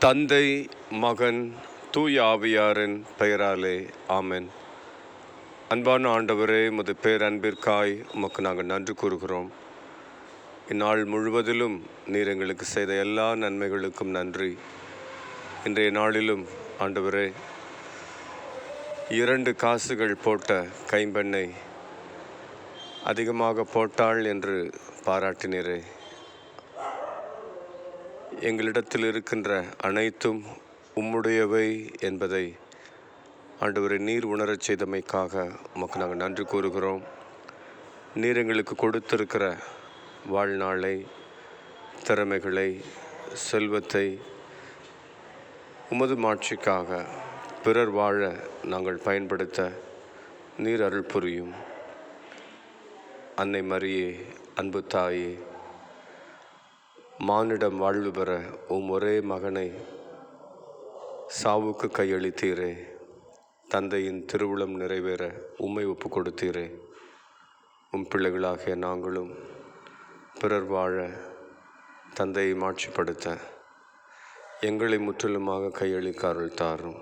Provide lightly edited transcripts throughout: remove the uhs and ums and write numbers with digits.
தந்தை, மகன், தூய ஆவியாரின் பெயராலே ஆமென். அன்பான ஆண்டவரே, உமது பேரன்பிற்காய் உமக்கு நாங்கள் நன்றி கூறுகிறோம். இந்நாள் முழுவதிலும் நீர் எங்களுக்கு செய்த எல்லா நன்மைகளுக்கும் நன்றி. இன்றைய நாளிலும் ஆண்டவரே, 2 காசுகள் போட்ட கைம்பெண்ணை அதிகமாக போட்டாள் என்று பாராட்டினீரே. எங்களிடத்தில் இருக்கின்ற அனைத்தும் உம்முடையவை என்பதை ஆண்டவரை நீர் உணரச் செய்தமைக்காக உமக்கு நாங்கள் நன்றி கூறுகிறோம். நீர் எங்களுக்கு கொடுத்திருக்கிற வாழ்நாளை, திறமைகளை, செல்வத்தை உமது மாட்சிக்காக பிறர் வாழ நாங்கள் பயன்படுத்த நீர் அருள் புரியும். அன்னை மரியே, அன்பு தாயே, மானிடம் வாழ்வு பெற ஒரே மகனை சாவுக்கு கையளித்தீரே. தந்தையின் திருவுளம் நிறைவேற உம்மை ஒப்பு கொடுத்தீரே. பிள்ளைகளாகிய நாங்களும் பிறர் வாழ, தந்தையை மாட்சிப்படுத்த எங்களை முற்றிலுமாக கையளிக்க அருள் தாரும்.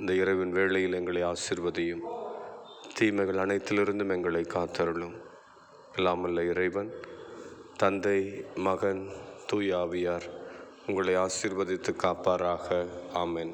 இந்த இரவின் வேளையில் எங்களை ஆசீர்வதியும். தீமைகள் அனைத்திலிருந்தும் எங்களை காத்தருளும். எல்லாமல்ல இறைவன், தந்தை, மகன், தூய ஆவியார் உங்களை ஆசீர்வதித்து காப்பாராக. ஆமென்.